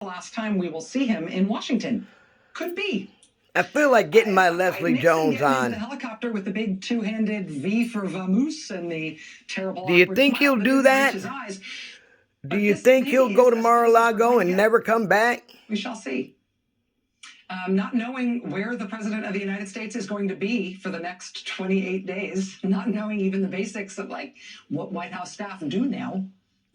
last time we will see him in Washington. Could be. I feel like getting my Leslie It makes him Jones get into on. the helicopter with the big two-handed V for vamoose and the terrible. Do you awkward think smile he'll that do didn't that? reach his eyes. Do But you this think maybe he'll go is to as close as we're Mar-a-Lago gonna and get. never come back? We shall see. Not knowing where the president of the United States is going to be for the next 28 days, not knowing even the basics of like what White House staff do now.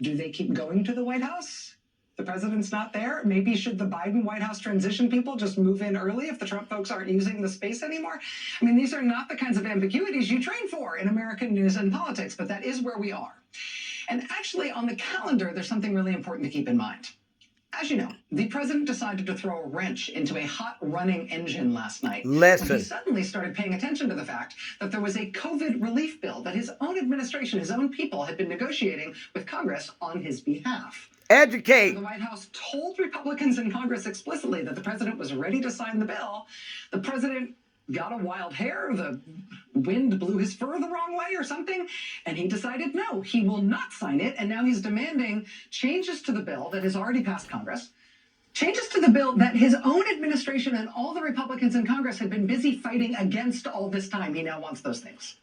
Do they keep going to the White House? The president's not there. Maybe should the Biden White House transition people just move in early if the Trump folks aren't using the space anymore? I mean, these are not the kinds of ambiguities you train for in American news and politics, but that is where we are. And actually, on the calendar, there's something really important to keep in mind. As you know, the president decided to throw a wrench into a hot running engine last night. Listen. He suddenly started paying attention to the fact that there was a COVID relief bill that his own administration, his own people had been negotiating with Congress on his behalf. Educate. The White House told Republicans in Congress explicitly that the president was ready to sign the bill. The president got a wild hair, the wind blew his fur the wrong way or something, and he decided no, he will not sign it, and now he's demanding changes to the bill that has already passed Congress, changes to the bill that his own administration and all the Republicans in Congress had been busy fighting against all this time. He now wants those things.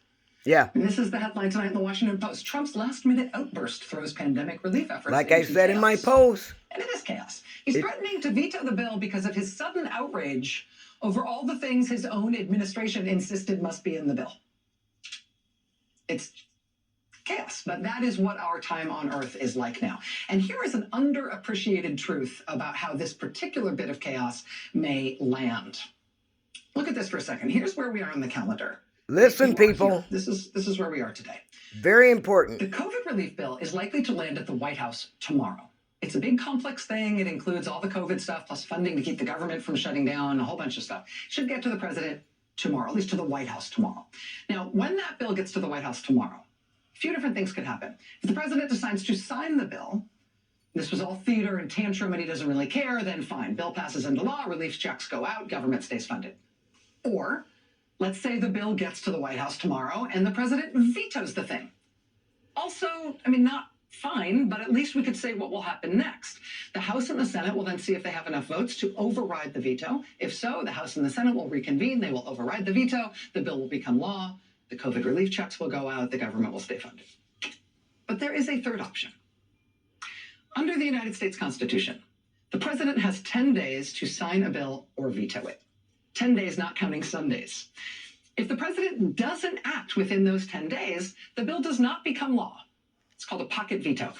Yeah. And this is the headline tonight in the Washington Post. Trump's last-minute outburst throws pandemic relief efforts Like I into said chaos. in my post. And it is chaos. He's threatening to veto the bill because of his sudden outrage over all the things his own administration insisted must be in the bill. It's chaos, but that is what our time on Earth is like now. And here is an underappreciated truth about how this particular bit of chaos may land. Look at this for a second. Here's where we are on the calendar. Listen, people. This is where we are today. Very important. The COVID relief bill is likely to land at the White House tomorrow. It's a big complex thing. It includes all the COVID stuff, plus funding to keep the government from shutting down, a whole bunch of stuff. It should get to the president tomorrow, at least to the White House tomorrow. Now, when that bill gets to the White House tomorrow, a few different things could happen. If the president decides to sign the bill, this was all theater and tantrum and he doesn't really care, then fine. Bill passes into law, relief checks go out, government stays funded. Or let's say the bill gets to the White House tomorrow and the president vetoes the thing. Also, I mean, not fine, but at least we could say what will happen next. The House and the Senate will then see if they have enough votes to override the veto. If so, the House and the Senate will reconvene. They will override the veto. The bill will become law. The COVID relief checks will go out. The government will stay funded. But there is a third option. Under the United States Constitution, the president has 10 days to sign a bill or veto it. 10 days, not counting Sundays. If the president doesn't act within those 10 days, the bill does not become law. It's called a pocket veto.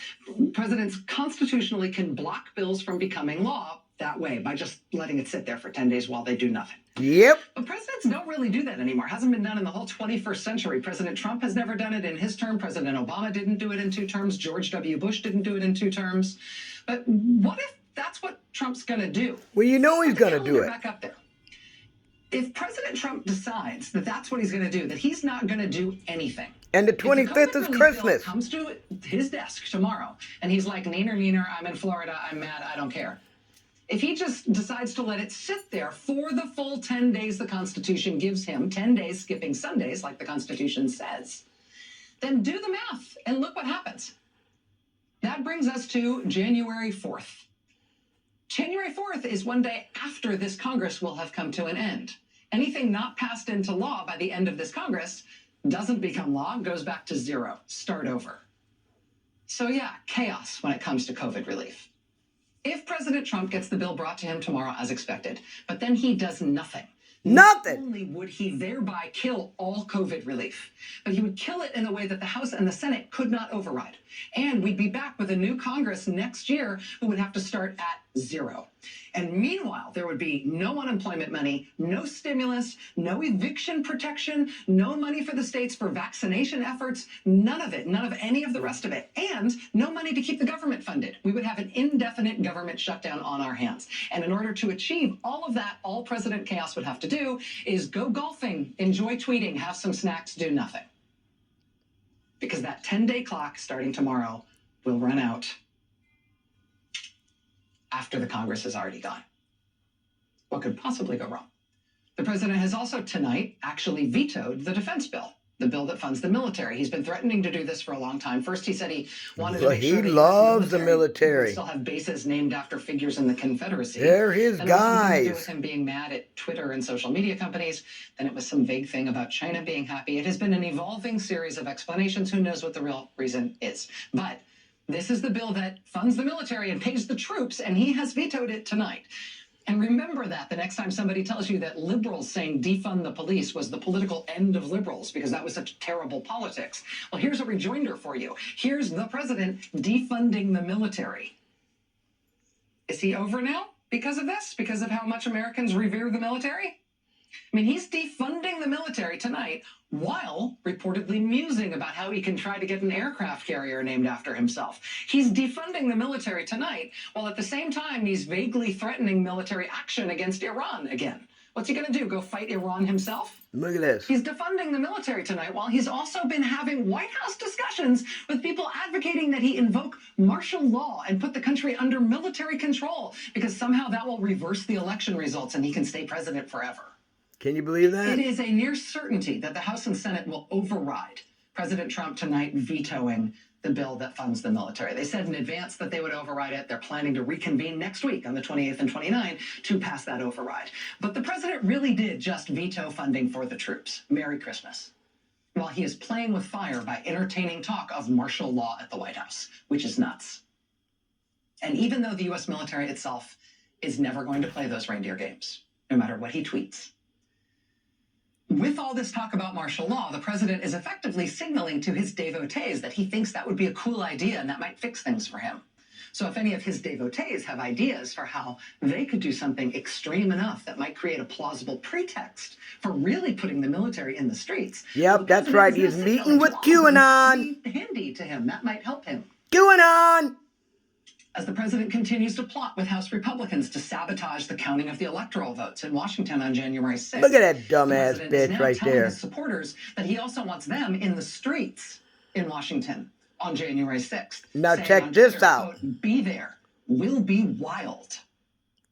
Presidents constitutionally can block bills from becoming law that way by just letting it sit there for 10 days while they do nothing. Yep. But presidents don't really do that anymore. It hasn't been done in the whole 21st century. President Trump has never done it in his term. President Obama didn't do it in 2 terms. George W. Bush didn't do it in 2 terms. But what if that's what Trump's going to do? Well, you know he's going to do it. Back up there. If President Trump decides that that's what he's going to do, that he's not going to do anything. And the 25th is Christmas. Comes to his desk tomorrow, and he's like, neener, I'm in Florida, I'm mad, I don't care. If he just decides to let it sit there for the full 10 days the Constitution gives him, 10 days skipping Sundays, like the Constitution says, then do the math and look what happens. That brings us to January 4th. January 4th is one day after this Congress will have come to an end. Anything not passed into law by the end of this Congress doesn't become law, goes back to zero, start over. So yeah, chaos when it comes to COVID relief. If President Trump gets the bill brought to him tomorrow as expected, but then he does nothing. Nothing. Not only would he thereby kill all COVID relief, but he would kill it in a way that the House and the Senate could not override. And we'd be back with a new Congress next year who would have to start at zero. And meanwhile, there would be no unemployment money, no stimulus, no eviction protection, no money for the states for vaccination efforts, none of it, none of any of the rest of it, and no money to keep the government funded. We would have an indefinite government shutdown on our hands. And in order to achieve all of that, all President Chaos would have to do is go golfing, enjoy tweeting, have some snacks, do nothing. Because that 10-day clock starting tomorrow will run out after the Congress is already gone. What could possibly go wrong? The president has also tonight actually vetoed the defense bill. the bill that funds the military. He's been threatening to do this for a long time. First, he said he wanted to Well, make sure he the loves the would military. still have bases named after figures in the Confederacy. They're his and also began to do with guys. him being mad at Twitter and social media companies. Then it was some vague thing about China being happy. It has been an evolving series of explanations. Who knows what the real reason is? But this is the bill that funds the military and pays the troops, and he has vetoed it tonight. And remember that the next time somebody tells you that liberals saying defund the police was the political end of liberals because that was such terrible politics. Well, here's a rejoinder for you. Here's the president defunding the military. Is he over now because of this? Because of how much Americans revere the military? I mean, he's defunding the military tonight while reportedly musing about how he can try to get an aircraft carrier named after himself. He's defunding the military tonight while at the same time he's vaguely threatening military action against Iran again. What's he going to do? Go fight Iran himself? Look at this. He's defunding the military tonight while he's also been having White House discussions with people advocating that he invoke martial law and put the country under military control because somehow that will reverse the election results and he can stay president forever. Can you believe that? It is a near certainty that the House and Senate will override President Trump tonight vetoing the bill that funds the military. They said in advance that they would override it. They're planning to reconvene next week on the 28th and 29th to pass that override. But the president really did just veto funding for the troops. Merry Christmas. While he is playing with fire by entertaining talk of martial law at the White House, which is nuts. And even though the U.S. military itself is never going to play those reindeer games, no matter what he tweets, with all this talk about martial law, the president is effectively signaling to his devotees that he thinks that would be a cool idea and that might fix things for him. So if any of his devotees have ideas for how they could do something extreme enough that might create a plausible pretext for really putting the military in the streets. Yep, that's right. He's meeting with QAnon. Handy to him. That might help him. QAnon! As the president continues to plot with House Republicans to sabotage the counting of the electoral votes in Washington on January 6th. Look at that dumbass the bitch right telling there. his supporters that he also wants them in the streets in Washington on January 6th. Now saying check on this Twitter, out. quote, "Be there. Will be wild."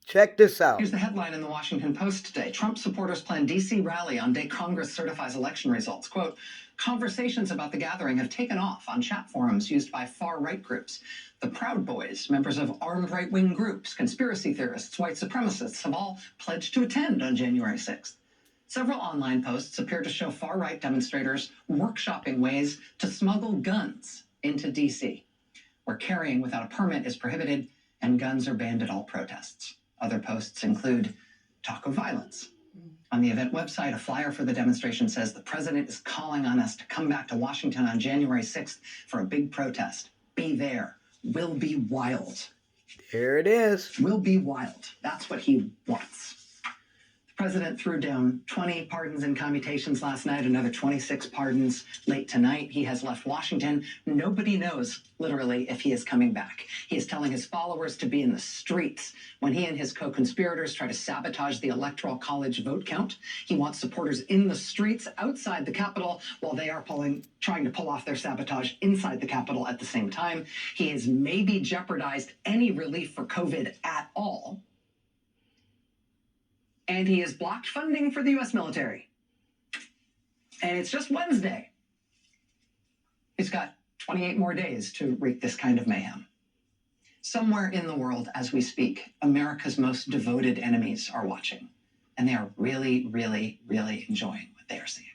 Check this out. Here's the headline in the Washington Post today. Trump supporters plan D.C. rally on day Congress certifies election results. Quote, "Conversations about the gathering have taken off on chat forums used by far-right groups. The Proud Boys, members of armed right-wing groups, conspiracy theorists, white supremacists have all pledged to attend on January 6th. Several online posts appear to show far-right demonstrators workshopping ways to smuggle guns into D.C., where carrying without a permit is prohibited and guns are banned at all protests. Other posts include talk of violence. On the event website, a flyer for the demonstration says the president is calling on us to come back to Washington on January 6th for a big protest. Be there. Will be wild." Here it is. Will be wild. That's what he wants. The president threw down 20 pardons and commutations last night, another 26 pardons late tonight. He has left Washington. Nobody knows, literally, if he is coming back. He is telling his followers to be in the streets when he and his co-conspirators try to sabotage the Electoral College vote count. He wants supporters in the streets outside the Capitol while they are trying to pull off their sabotage inside the Capitol at the same time. He has maybe jeopardized any relief for COVID at all. And he has blocked funding for the U.S. military. And it's just Wednesday. He's got 28 more days to wreak this kind of mayhem. Somewhere in the world, as we speak, America's most devoted enemies are watching. And they are really, really, really enjoying what they are seeing.